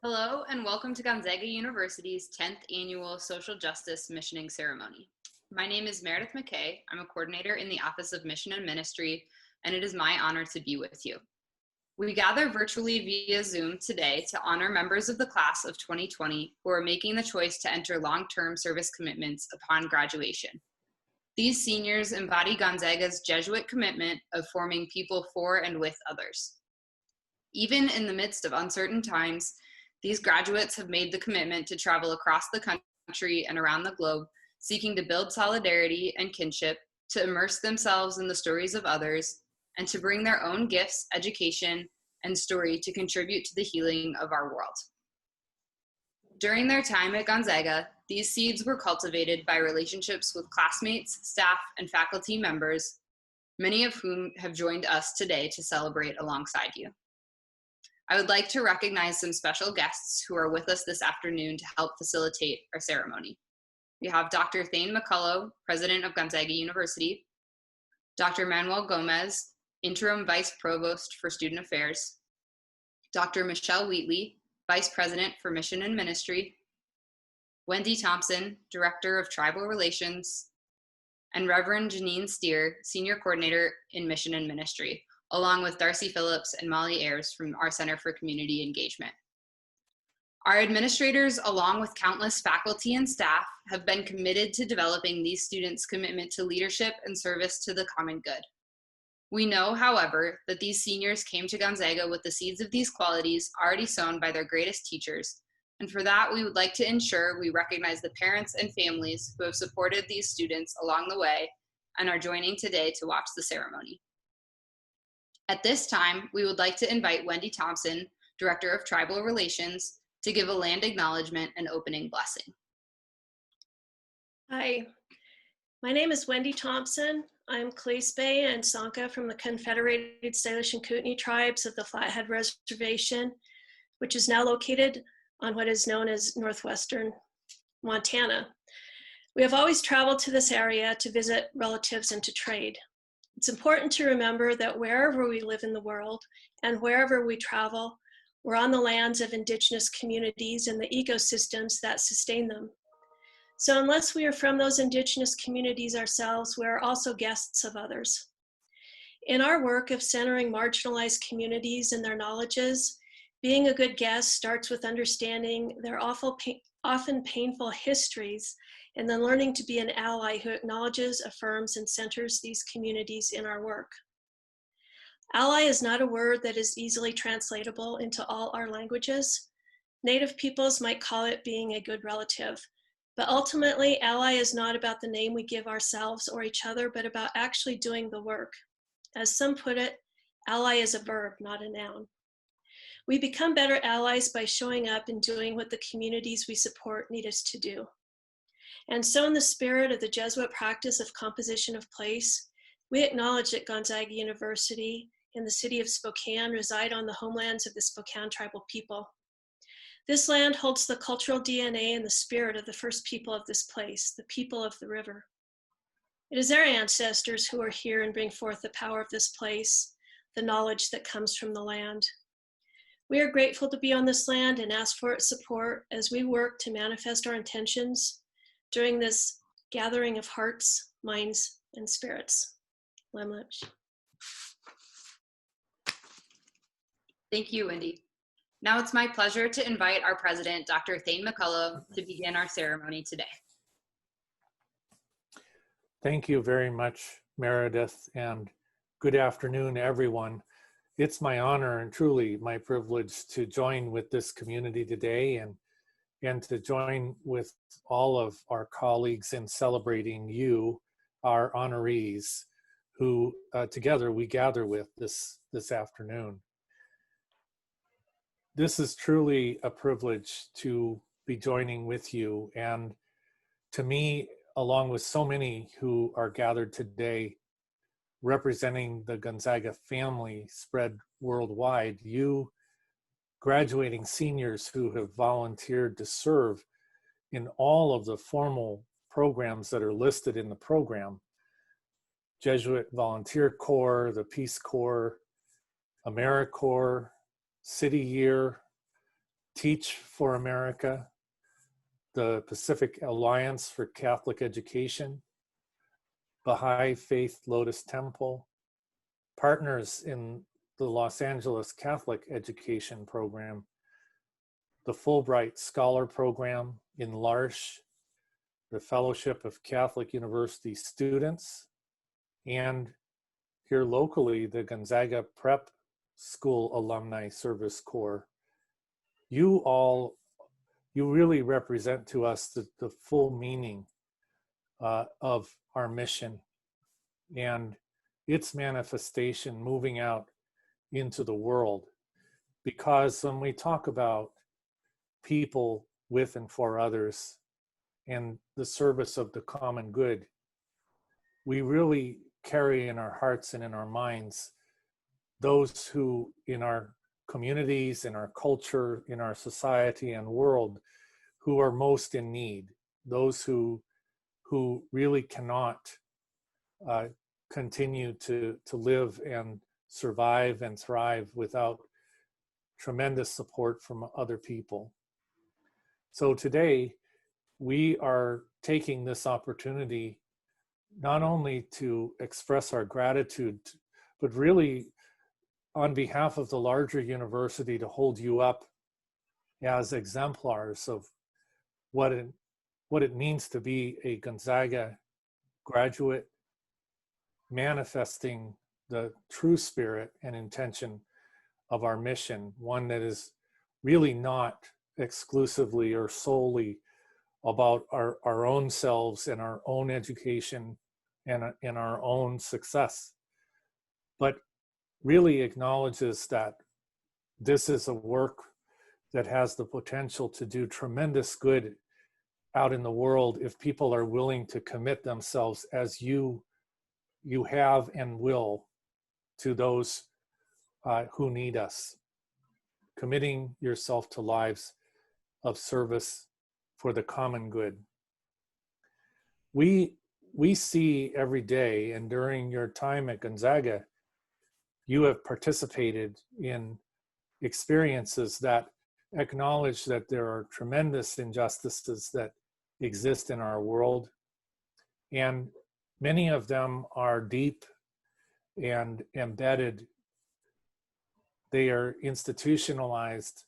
Hello and welcome to Gonzaga University's 10th Annual Social Justice Missioning Ceremony. My name is Meredith McKay. I'm a coordinator in the Office of Mission and Ministry, and it is my honor to be with you. We gather virtually via Zoom today to honor members of the class of 2020 who are making the choice to enter long-term service commitments upon graduation. These seniors embody Gonzaga's Jesuit commitment of forming people for and with others. Even in the midst of uncertain times, these graduates have made the commitment to travel across the country and around the globe, seeking to build solidarity and kinship, to immerse themselves in the stories of others, and to bring their own gifts, education, and story to contribute to the healing of our world. During their time at Gonzaga, these seeds were cultivated by relationships with classmates, staff, and faculty members, many of whom have joined us today to celebrate alongside you. I would like to recognize some special guests who are with us this afternoon to help facilitate our ceremony. We have Dr. Thane McCulloh, President of Gonzaga University, Dr. Manuel Gomez, Interim Vice Provost for Student Affairs, Dr. Michelle Wheatley, Vice President for Mission and Ministry, Wendy Thompson, Director of Tribal Relations, and Reverend Janine Steer, Senior Coordinator in Mission and Ministry, along with Darcy Phillips and Molly Ayers from our Center for Community Engagement. Our administrators, along with countless faculty and staff, have been committed to developing these students' commitment to leadership and service to the common good. We know, however, that these seniors came to Gonzaga with the seeds of these qualities already sown by their greatest teachers, and for that, we would like to ensure we recognize the parents and families who have supported these students along the way and are joining today to watch the ceremony. At this time, we would like to invite Wendy Thompson, Director of Tribal Relations, to give a land acknowledgement and opening blessing. Hi, my name is Wendy Thompson. I'm Khalees Bay and Sanka from the Confederated Salish and Kootenai tribes of the Flathead Reservation, which is now located on what is known as northwestern Montana. We have always traveled to this area to visit relatives and to trade. It's important to remember that wherever we live in the world and wherever we travel, we're on the lands of Indigenous communities and the ecosystems that sustain them. So unless we are from those Indigenous communities ourselves, we're also guests of others. In our work of centering marginalized communities and their knowledges, being a good guest starts with understanding their often painful histories, and then learning to be an ally who acknowledges, affirms, and centers these communities in our work. Ally is not a word that is easily translatable into all our languages. Native peoples might call it being a good relative, but ultimately, ally is not about the name we give ourselves or each other, but about actually doing the work. As some put it, ally is a verb, not a noun. We become better allies by showing up and doing what the communities we support need us to do. And so in the spirit of the Jesuit practice of composition of place, we acknowledge that Gonzaga University and the city of Spokane reside on the homelands of the Spokane tribal people. This land holds the cultural DNA and the spirit of the first people of this place, the people of the river. It is their ancestors who are here and bring forth the power of this place, the knowledge that comes from the land. We are grateful to be on this land and ask for its support as we work to manifest our intentions during this gathering of hearts, minds, and spirits. Lemlish. Thank you, Wendy. Now it's my pleasure to invite our president, Dr. Thane McCulloh, to begin our ceremony today. Thank you very much, Meredith, and good afternoon, everyone. It's my honor and truly my privilege to join with this community today and to join with all of our colleagues in celebrating you, our honorees, who together we gather with this afternoon. This is truly a privilege to be joining with you, and to me, along with so many who are gathered today, representing the Gonzaga family spread worldwide, you graduating seniors who have volunteered to serve in all of the formal programs that are listed in the program, Jesuit Volunteer Corps, the Peace Corps, AmeriCorps, City Year, Teach for America, the Pacific Alliance for Catholic Education, Baha'i Faith Lotus Temple, partners in the Los Angeles Catholic Education Program, the Fulbright Scholar Program in L'Arche, the Fellowship of Catholic University Students, and here locally, the Gonzaga Prep School Alumni Service Corps. You really represent to us the full meaning of our mission and its manifestation moving out into the world. Because when we talk about people with and for others and the service of the common good, we really carry in our hearts and in our minds those who in our communities, in our culture, in our society and world, who are most in need, those who really cannot continue to live and survive and thrive without tremendous support from other people. So today, we are taking this opportunity not only to express our gratitude, but really on behalf of the larger university to hold you up as exemplars of what it means to be a Gonzaga graduate, manifesting the true spirit and intention of our mission, one that is really not exclusively or solely about our own selves and our own education and our own success, but really acknowledges that this is a work that has the potential to do tremendous good out in the world if people are willing to commit themselves as you have and will to those who need us, committing yourself to lives of service for the common good. We see every day, and during your time at Gonzaga, you have participated in experiences that acknowledge that there are tremendous injustices that exist in our world, and many of them are deep and embedded. They are institutionalized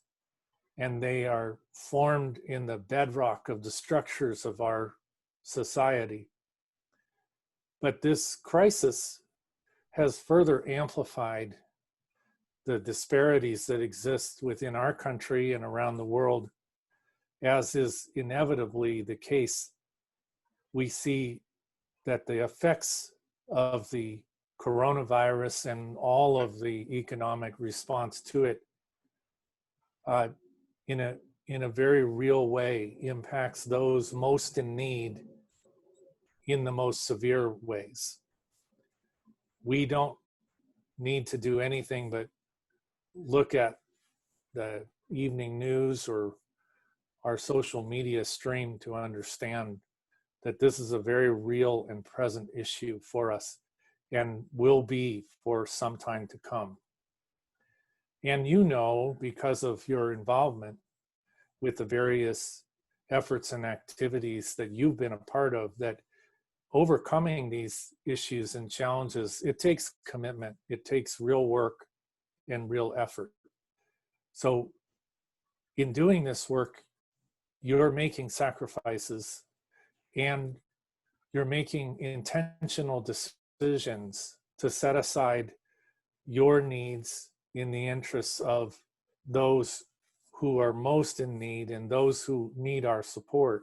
and they are formed in the bedrock of the structures of our society. But this crisis has further amplified the disparities that exist within our country and around the world, as is inevitably the case. We see that the effects of the coronavirus and all of the economic response to it in a very real way impacts those most in need in the most severe ways. We don't need to do anything but look at the evening news or our social media stream to understand that this is a very real and present issue for us and will be for some time to come. And you know, because of your involvement with the various efforts and activities that you've been a part of, that overcoming these issues and challenges, it takes commitment, it takes real work and real effort. So in doing this work, you're making sacrifices and you're making intentional decisions to set aside your needs in the interests of those who are most in need and those who need our support.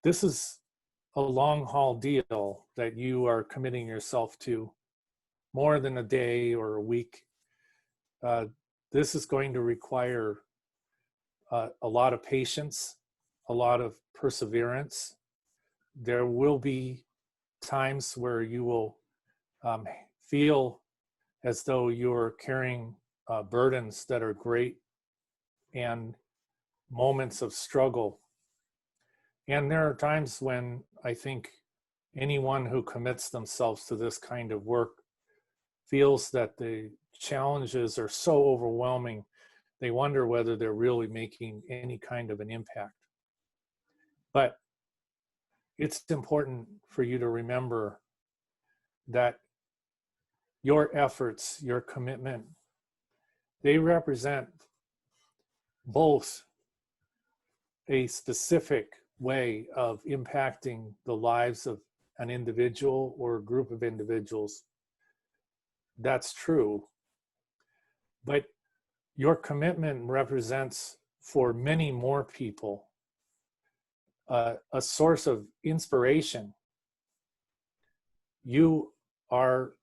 This is a long haul deal that you are committing yourself to, more than a day or a week. This is going to require a lot of patience, a lot of perseverance. There will be times where you will feel as though you're carrying burdens that are great and moments of struggle. And there are times when I think anyone who commits themselves to this kind of work feels that the challenges are so overwhelming they wonder whether they're really making any kind of an impact. But it's important for you to remember that your efforts, your commitment, they represent both a specific way of impacting the lives of an individual or a group of individuals. That's true. But your commitment represents for many more people a source of inspiration. You are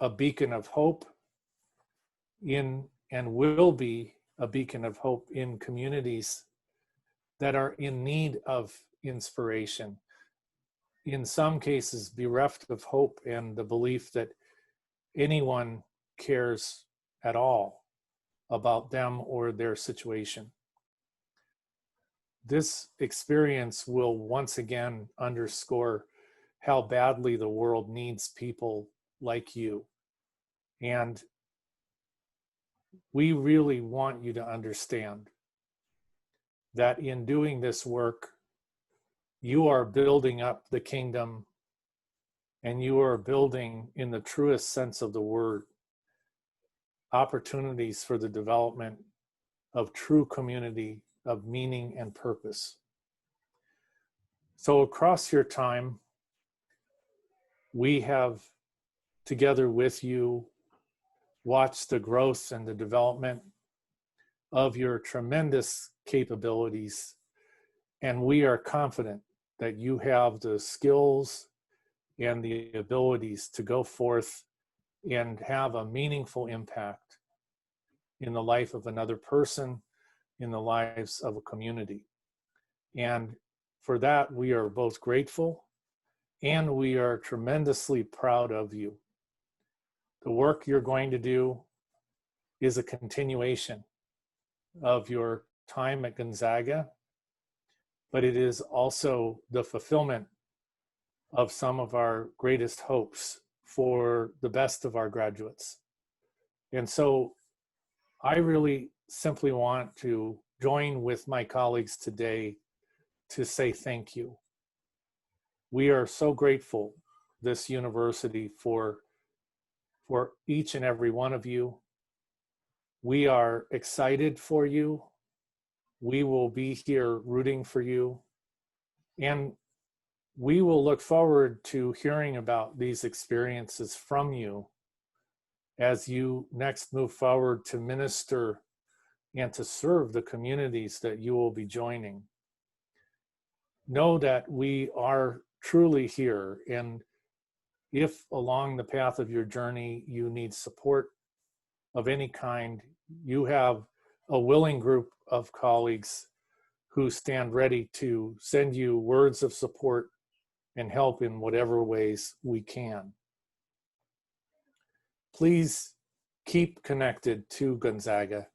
a beacon of hope in and will be a beacon of hope in communities that are in need of inspiration. In some cases, bereft of hope and the belief that anyone cares at all about them or their situation. This experience will once again underscore how badly the world needs people like you. And we really want you to understand that in doing this work, you are building up the kingdom, and you are building, in the truest sense of the word, opportunities for the development of true community, of meaning and purpose. So across your time, we have, together with you, watched the growth and the development of your tremendous capabilities, and we are confident that you have the skills and the abilities to go forth and have a meaningful impact in the life of another person, in the lives of a community. And for that, we are both grateful and we are tremendously proud of you. The work you're going to do is a continuation of your time at Gonzaga, but it is also the fulfillment of some of our greatest hopes for the best of our graduates. And so I really simply want to join with my colleagues today to say thank you. We are so grateful, this university, for each and every one of you. We are excited for you. We will be here rooting for you. And we will look forward to hearing about these experiences from you as you next move forward to minister and to serve the communities that you will be joining. Know that we are truly here, and if along the path of your journey you need support of any kind, you have a willing group of colleagues who stand ready to send you words of support and help in whatever ways we can. Please keep connected to Gonzaga,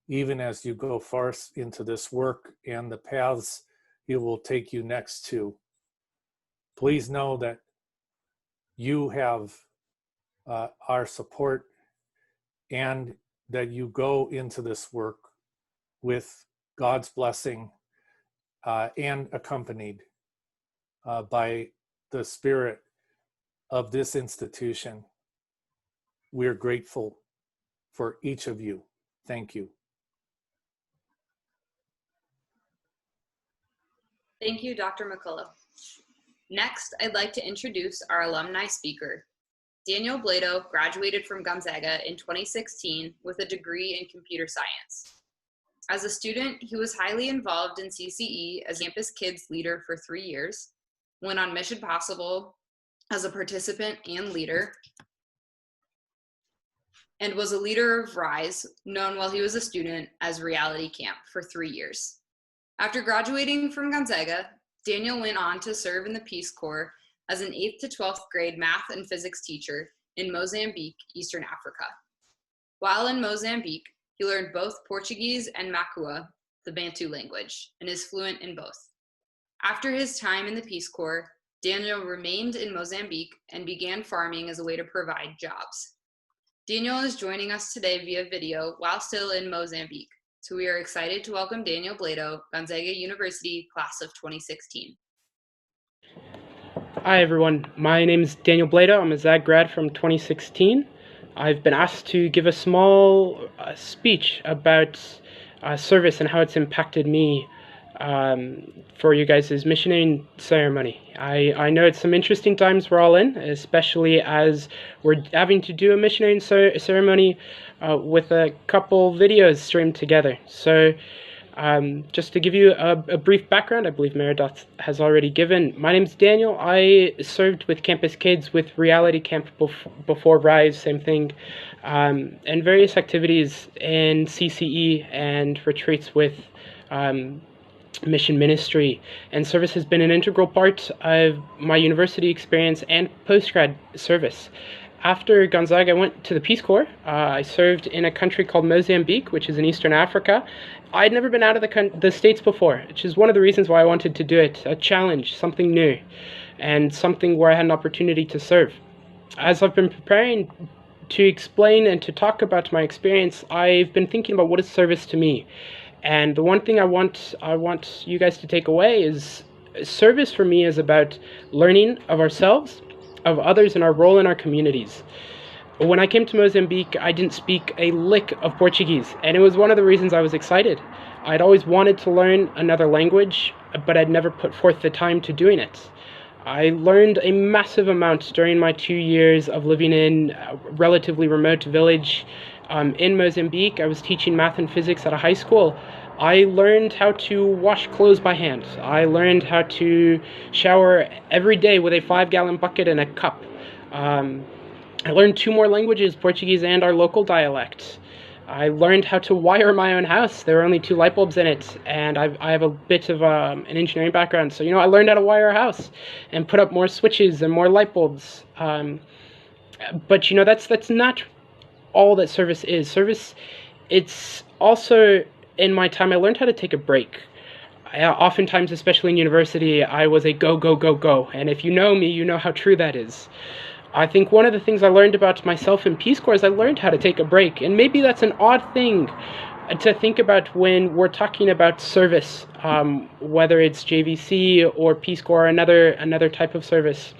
even as you go forth into this work and the paths it will take you next to. Please know that you have our support and that you go into this work with God's blessing and accompanied by the spirit of this institution. We're grateful for each of you. Thank you. Thank you, Dr. McCulloh. Next, I'd like to introduce our alumni speaker. Daniel Blado graduated from Gonzaga in 2016 with a degree in computer science. As a student, he was highly involved in CCE as Campus Kids leader for 3 years, went on Mission Possible as a participant and leader, and was a leader of RISE, known while he was a student as Reality Camp, for 3 years. After graduating from Gonzaga, Daniel went on to serve in the Peace Corps as an 8th to 12th grade math and physics teacher in Mozambique, Eastern Africa. While in Mozambique, he learned both Portuguese and Makua, the Bantu language, and is fluent in both. After his time in the Peace Corps, Daniel remained in Mozambique and began farming as a way to provide jobs. Daniel is joining us today via video while still in Mozambique. So we are excited to welcome Daniel Blado, Gonzaga University, class of 2016. Hi everyone, my name is Daniel Blado. I'm a ZAG grad from 2016. I've been asked to give a small speech about service and how it's impacted me for you guys' missioning ceremony. I know it's some interesting times we're all in, especially as we're having to do a missionary ceremony with a couple videos streamed together. So just to give you a brief background, I believe Meredith has already given. My name's Daniel. I served with Campus Kids with Reality Camp before Rise, same thing, and various activities in CCE and retreats with mission ministry. And service has been an integral part of my university experience and postgrad service. After Gonzaga, I went to the Peace Corps. I served in a country called Mozambique, which is in Eastern Africa. I'd never been out of the States before, which is one of the reasons why I wanted to do it. A challenge, something new, and something where I had an opportunity to serve. As I've been preparing to explain and to talk about my experience, I've been thinking about what is service to me. And the one thing I want you guys to take away is service for me is about learning of ourselves, of others, and our role in our communities. When I came to Mozambique, I didn't speak a lick of Portuguese, and it was one of the reasons I was excited. I'd always wanted to learn another language, but I'd never put forth the time to doing it. I learned a massive amount during my 2 years of living in a relatively remote village in Mozambique. I was teaching math and physics at a high school. I learned how to wash clothes by hand. I learned how to shower every day with a 5-gallon bucket and a cup. I learned 2 more languages, Portuguese and our local dialect. I learned how to wire my own house. There were only 2 light bulbs in it, and I have a bit of an engineering background. So, I learned how to wire a house and put up more switches and more light bulbs. But, that's not all that service is. Service, it's also, in my time, I learned how to take a break. Oftentimes, especially in university, I was a go, go, go, go. And if you know me, you know how true that is. I think one of the things I learned about myself in Peace Corps is I learned how to take a break. And maybe that's an odd thing to think about when we're talking about service, whether it's JVC or Peace Corps or another type of service,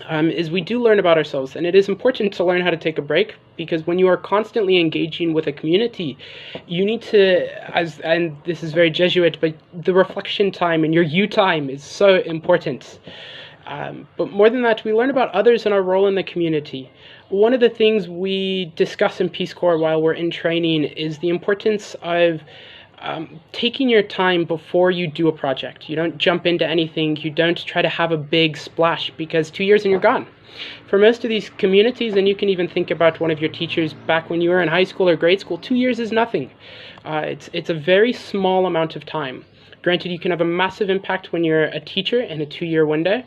is we do learn about ourselves. And it is important to learn how to take a break, because when you are constantly engaging with a community, you need to, and this is very Jesuit, but the reflection time and your you time is so important. But more than that, we learn about others and our role in the community. One of the things we discuss in Peace Corps while we're in training is the importance of taking your time before you do a project. You don't jump into anything. You don't try to have a big splash, because 2 years and you're gone. For most of these communities, and you can even think about one of your teachers back when you were in high school or grade school, 2 years is nothing. It's a very small amount of time. Granted, you can have a massive impact when you're a teacher in a 2-year window,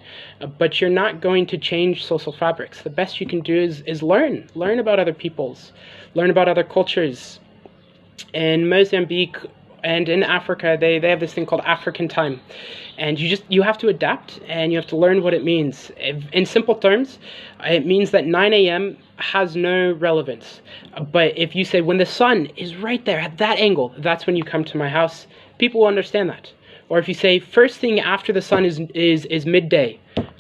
but you're not going to change social fabrics. The best you can do is learn about other peoples, learn about other cultures. In Mozambique and in Africa, they have this thing called African time, and you have to adapt, and you have to learn what it means. In simple terms, it means that 9 a.m. has no relevance. But if you say when the sun is right there at that angle, that's when you come to my house, people will understand that. Or if you say first thing after the sun is midday,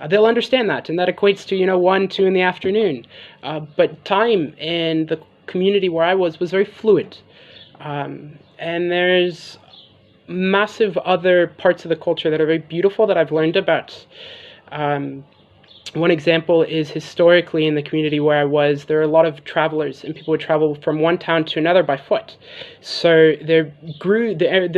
they'll understand that, and that equates to 1, 2 in the afternoon. But time in the community where I was very fluid, and there's massive other parts of the culture that are very beautiful that I've learned about. One example is historically in the community where I was, there are a lot of travelers, and people would travel from one town to another by foot. So there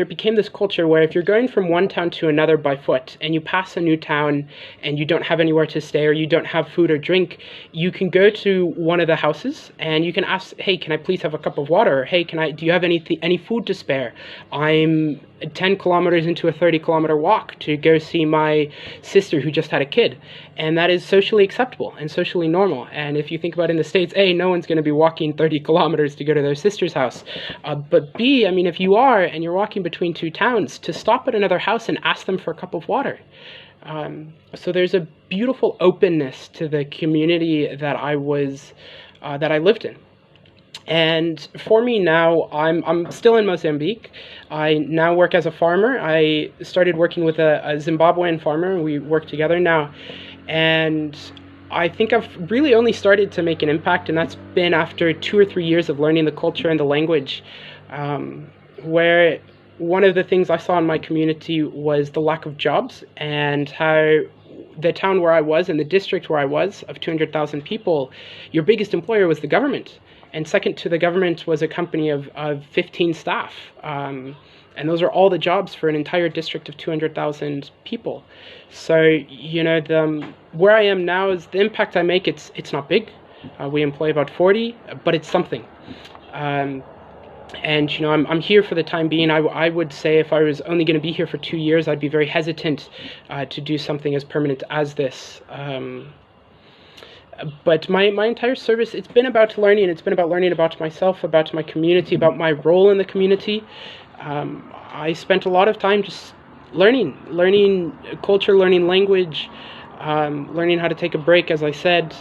became this culture where if you're going from one town to another by foot and you pass a new town and you don't have anywhere to stay or you don't have food or drink, you can go to one of the houses and you can ask, hey, can I please have a cup of water? Or, hey, do you have any food to spare? I'm 10 kilometers into a 30-kilometer walk to go see my sister who just had a kid. And that is socially acceptable and socially normal. And if you think about it in the States, A, no one's going to be walking 30 kilometers to go to their sister's house. But B, if you are and you're walking between 2 towns, to stop at another house and ask them for a cup of water. So there's a beautiful openness to the community that I lived in. And for me now, I'm still in Mozambique. I now work as a farmer. I started working with a Zimbabwean farmer, and we work together now. And I think I've really only started to make an impact, and that's been after 2 or 3 years of learning the culture and the language, where one of the things I saw in my community was the lack of jobs, and how the town where I was and the district where I was of 200,000 people, your biggest employer was the government. And second to the government was a company of 15 staff. And those are all the jobs for an entire district of 200,000 people. So, you know, where I am now is the impact I make, it's not big. We employ about 40, but it's something. And, you know, I'm here for the time being. I would say if I was only going to be here for 2 years, I'd be very hesitant to do something as permanent as this. But my entire service, it's been about learning. It's been about learning about myself, about my community, about my role in the community. I spent a lot of time just learning culture, learning language, learning how to take a break, as I said.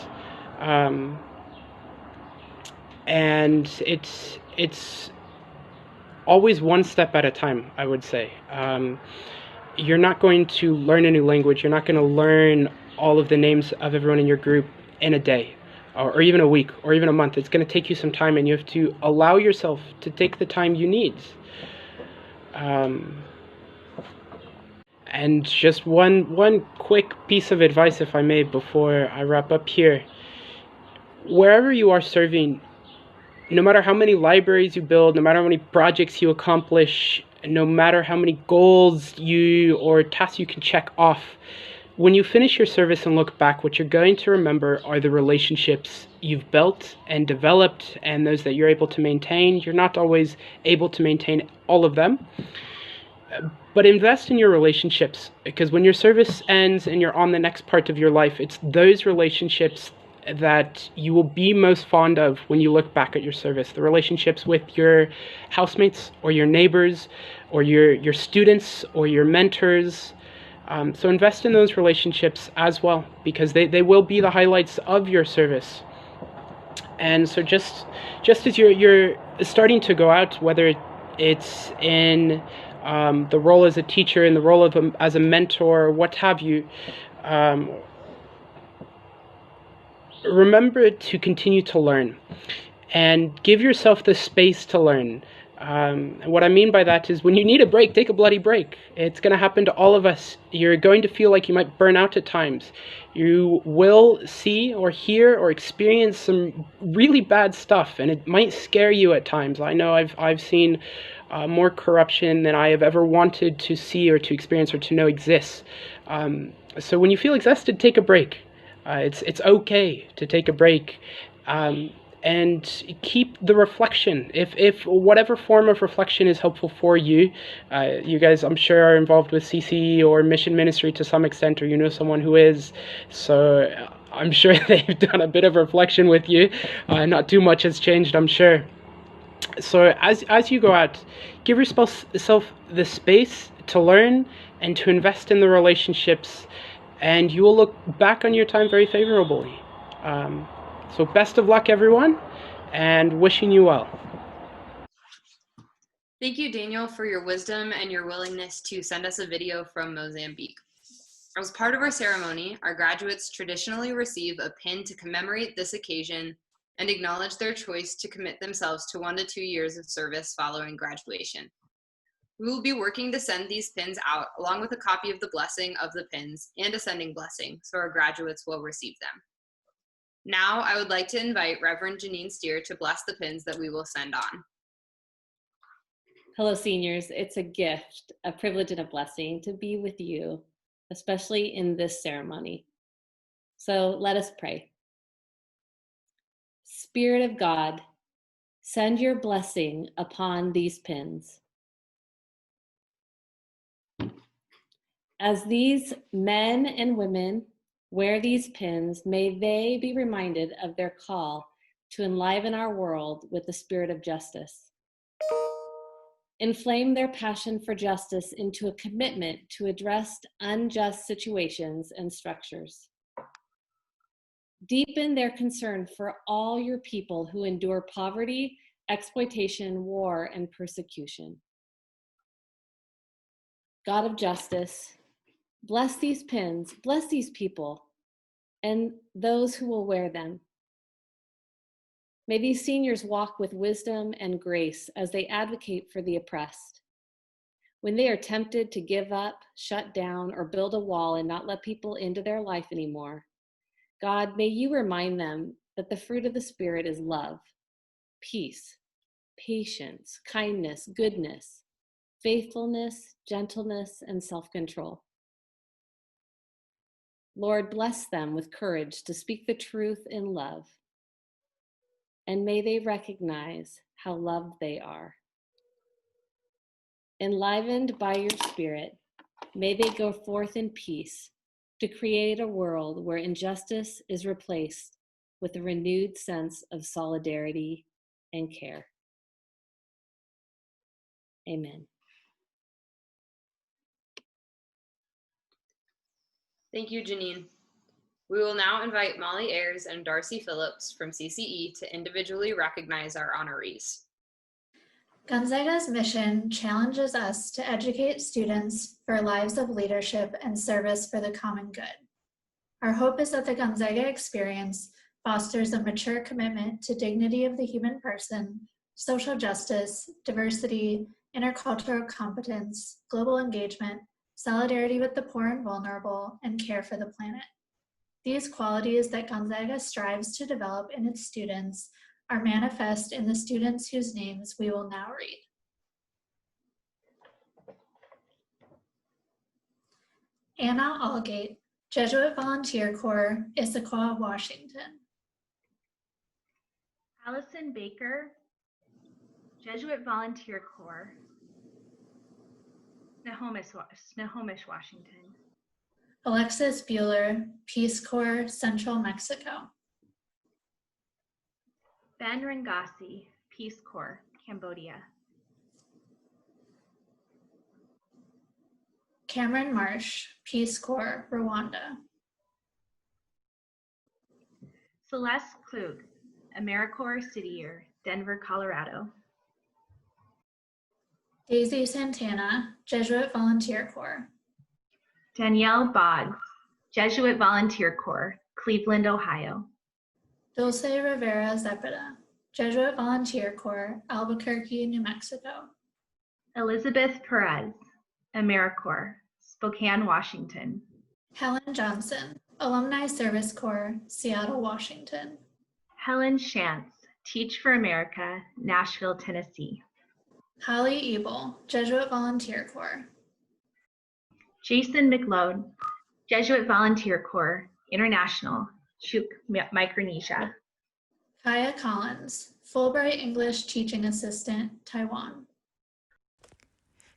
And it's always one step at a time, I would say. You're not going to learn a new language. You're not going to learn all of the names of everyone in your group in a day, or even a week, or even a month. It's going to take you some time, and you have to allow yourself to take the time you need. And just one quick piece of advice, if I may, before I wrap up here. Wherever you are serving, no matter how many libraries you build, no matter how many projects you accomplish, no matter how many goals or tasks you can check off, when you finish your service and look back, what you're going to remember are the relationships you've built and developed, and those that you're able to maintain. You're not always able to maintain all of them, but invest in your relationships, because when your service ends and you're on the next part of your life, it's those relationships that you will be most fond of when you look back at your service. The relationships with your housemates or your neighbors or your students or your mentors. So invest in those relationships as well, because they will be the highlights of your service. And so just as you're starting to go out, whether it's in the role as a teacher, in the role of as a mentor, what have you, remember to continue to learn and give yourself the space to learn. And what I mean by that is, when you need a break, take a bloody break. It's going to happen to all of us. You're going to feel like you might burn out at times. You will see or hear or experience some really bad stuff, and it might scare you at times. I know I've seen more corruption than I have ever wanted to see or to experience or to know exists. So when you feel exhausted, take a break. It's okay to take a break. And keep the reflection. If whatever form of reflection is helpful for you, you guys, I'm sure, are involved with CC or mission ministry to some extent, or you know someone who is. So I'm sure they've done a bit of reflection with you. Not too much has changed, I'm sure. So as you go out, give yourself the space to learn and to invest in the relationships, and you will look back on your time very favorably. So best of luck, everyone, and wishing you well. Thank you, Daniel, for your wisdom and your willingness to send us a video from Mozambique. As part of our ceremony, our graduates traditionally receive a pin to commemorate this occasion and acknowledge their choice to commit themselves to 1 to 2 years of service following graduation. We will be working to send these pins out, along with a copy of the blessing of the pins and a sending blessing, so our graduates will receive them. Now, I would like to invite Reverend Janine Steer to bless the pins that we will send on. Hello, seniors. It's a gift, a privilege, and a blessing to be with you, especially in this ceremony. So let us pray. Spirit of God, send your blessing upon these pins. As these men and women wear these pins, may they be reminded of their call to enliven our world with the spirit of justice. Inflame their passion for justice into a commitment to address unjust situations and structures. Deepen their concern for all your people who endure poverty, exploitation, war, and persecution. God of justice, bless these pins, bless these people, and those who will wear them. May these seniors walk with wisdom and grace as they advocate for the oppressed. When they are tempted to give up, shut down, or build a wall and not let people into their life anymore, God, may you remind them that the fruit of the Spirit is love, peace, patience, kindness, goodness, faithfulness, gentleness, and self-control. Lord, bless them with courage to speak the truth in love, and may they recognize how loved they are. Enlivened by your Spirit, may they go forth in peace to create a world where injustice is replaced with a renewed sense of solidarity and care. Amen. Thank you, Janine. We will now invite Molly Ayers and Darcy Phillips from CCE to individually recognize our honorees. Gonzaga's mission challenges us to educate students for lives of leadership and service for the common good. Our hope is that the Gonzaga experience fosters a mature commitment to dignity of the human person, social justice, diversity, intercultural competence, global engagement, solidarity with the poor and vulnerable, and care for the planet. These qualities that Gonzaga strives to develop in its students are manifest in the students whose names we will now read. Anna Allgate, Jesuit Volunteer Corps, Issaquah, Washington. Allison Baker, Jesuit Volunteer Corps, Snohomish, Washington. Alexis Bueller, Peace Corps, Central Mexico. Ben Rengasi, Peace Corps, Cambodia. Cameron Marsh, Peace Corps, Rwanda. Celeste Klug, AmeriCorps City Year, Denver, Colorado. Daisy Santana, Jesuit Volunteer Corps. Danielle Boggs, Jesuit Volunteer Corps, Cleveland, Ohio. Dulce Rivera Zepeda, Jesuit Volunteer Corps, Albuquerque, New Mexico. Elizabeth Perez, AmeriCorps, Spokane, Washington. Helen Johnson, Alumni Service Corps, Seattle, Washington. Helen Shantz, Teach for America, Nashville, Tennessee. Holly Ebel, Jesuit Volunteer Corps. Jason McLeod, Jesuit Volunteer Corps, International, Chuuk, Micronesia. Kaya Collins, Fulbright English Teaching Assistant, Taiwan.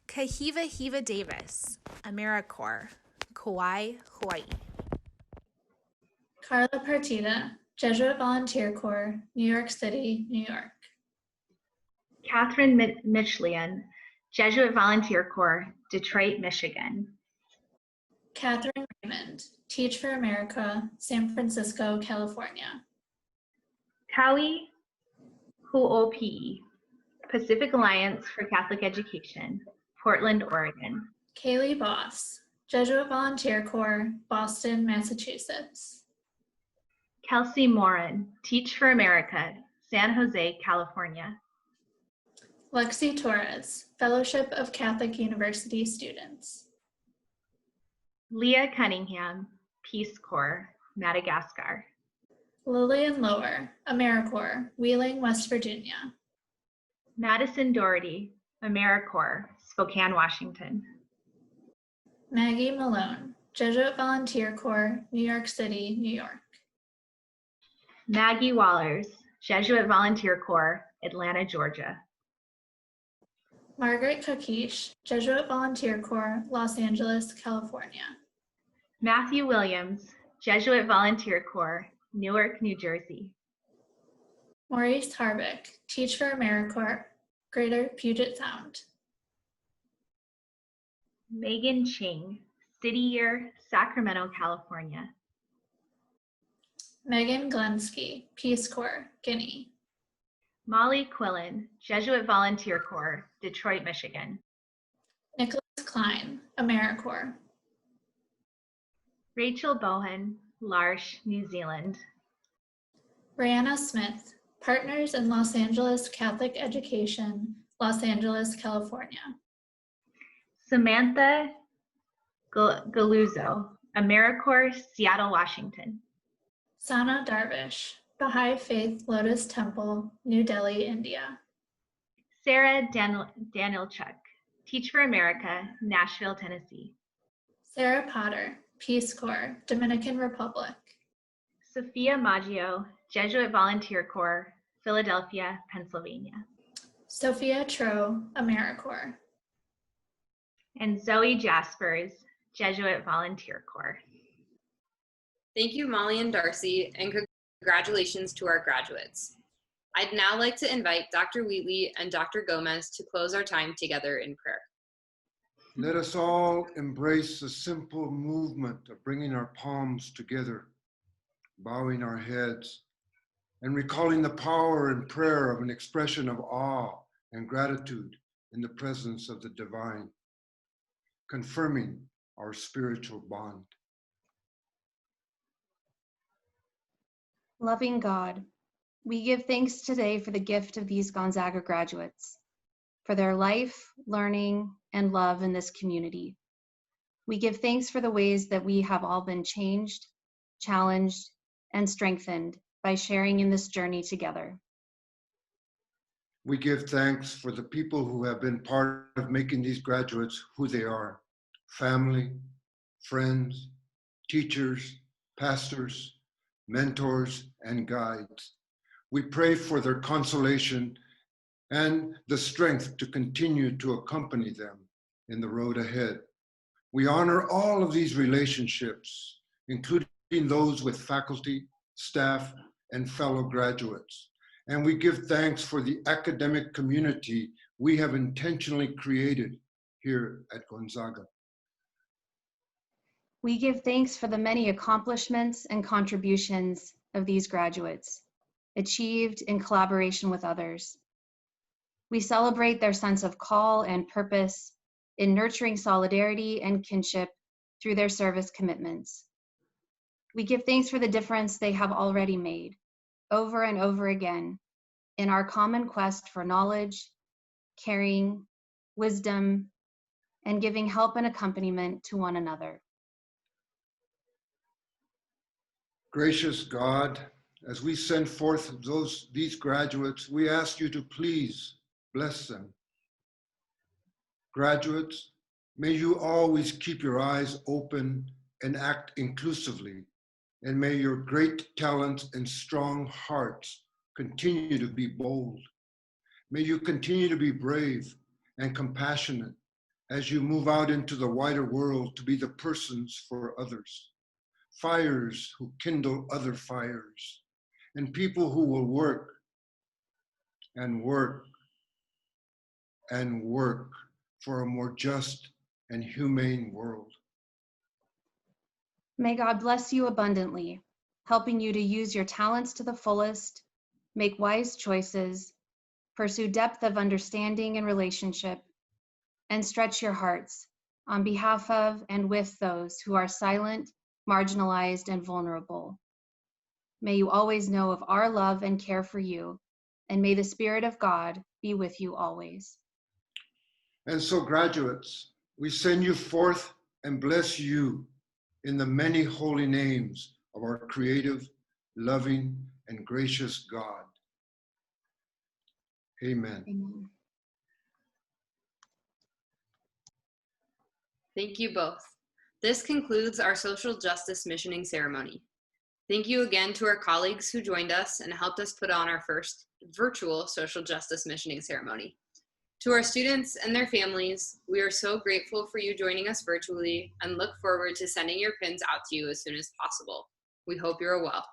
Kahiva Hiva Davis, AmeriCorps, Kauai, Hawaii. Carla Partida, Jesuit Volunteer Corps, New York City, New York. Catherine Michelian, Jesuit Volunteer Corps, Detroit, Michigan. Catherine Raymond, Teach for America, San Francisco, California. Kawi Huopi, Pacific Alliance for Catholic Education, Portland, Oregon. Kaylee Boss, Jesuit Volunteer Corps, Boston, Massachusetts. Kelsey Morin, Teach for America, San Jose, California. Lexi Torres, Fellowship of Catholic University Students. Leah Cunningham, Peace Corps, Madagascar. Lillian Lower, AmeriCorps, Wheeling, West Virginia. Madison Doherty, AmeriCorps, Spokane, Washington. Maggie Malone, Jesuit Volunteer Corps, New York City, New York. Maggie Wallers, Jesuit Volunteer Corps, Atlanta, Georgia. Margaret Kakish, Jesuit Volunteer Corps, Los Angeles, California. Matthew Williams, Jesuit Volunteer Corps, Newark, New Jersey. Maurice Harvick, Teach for AmeriCorps, Greater Puget Sound. Megan Ching, City Year, Sacramento, California. Megan Glensky, Peace Corps, Guinea. Molly Quillen, Jesuit Volunteer Corps, Detroit, Michigan. Nicholas Klein, AmeriCorps. Rachel Bohan, L'Arche, New Zealand. Brianna Smith, Partners in Los Angeles Catholic Education, Los Angeles, California. Samantha Galuzzo, AmeriCorps, Seattle, Washington. Sana Darvish, Baha'i Faith Lotus Temple, New Delhi, India. Sarah Danielchuk, Teach for America, Nashville, Tennessee. Sarah Potter, Peace Corps, Dominican Republic. Sophia Maggio, Jesuit Volunteer Corps, Philadelphia, Pennsylvania. Sophia Tro, AmeriCorps. And Zoe Jaspers, Jesuit Volunteer Corps. Thank you, Molly and Darcy, and congratulations to our graduates. I'd now like to invite Dr. Wheatley and Dr. Gomez to close our time together in prayer. Let us all embrace the simple movement of bringing our palms together, bowing our heads, and recalling the power and prayer of an expression of awe and gratitude in the presence of the divine, confirming our spiritual bond. Loving God, we give thanks today for the gift of these Gonzaga graduates, for their life, learning, and love in this community. We give thanks for the ways that we have all been changed, challenged, and strengthened by sharing in this journey together. We give thanks for the people who have been part of making these graduates who they are: family, friends, teachers, pastors, mentors, and guides. We pray for their consolation and the strength to continue to accompany them in the road ahead. We honor all of these relationships, including those with faculty, staff, and fellow graduates. And we give thanks for the academic community we have intentionally created here at Gonzaga. We give thanks for the many accomplishments and contributions of these graduates, achieved in collaboration with others. We celebrate their sense of call and purpose in nurturing solidarity and kinship through their service commitments. We give thanks for the difference they have already made, over and over again, in our common quest for knowledge, caring, wisdom, and giving help and accompaniment to one another. Gracious God, as we send forth these graduates, we ask you to please bless them. Graduates, may you always keep your eyes open and act inclusively, and may your great talents and strong hearts continue to be bold. May you continue to be brave and compassionate as you move out into the wider world to be the persons for others, fires who kindle other fires, and people who will work and work and work for a more just and humane world. May God bless you abundantly, helping you to use your talents to the fullest, make wise choices, pursue depth of understanding and relationship, and stretch your hearts on behalf of and with those who are silent, marginalized, and vulnerable. May you always know of our love and care for you, and may the Spirit of God be with you always. And so, graduates, we send you forth and bless you in the many holy names of our creative, loving, and gracious God. Amen. Amen. Thank you both. This concludes our social justice missioning ceremony. Thank you again to our colleagues who joined us and helped us put on our first virtual social justice missioning ceremony. To our students and their families, we are so grateful for you joining us virtually and look forward to sending your pins out to you as soon as possible. We hope you're well.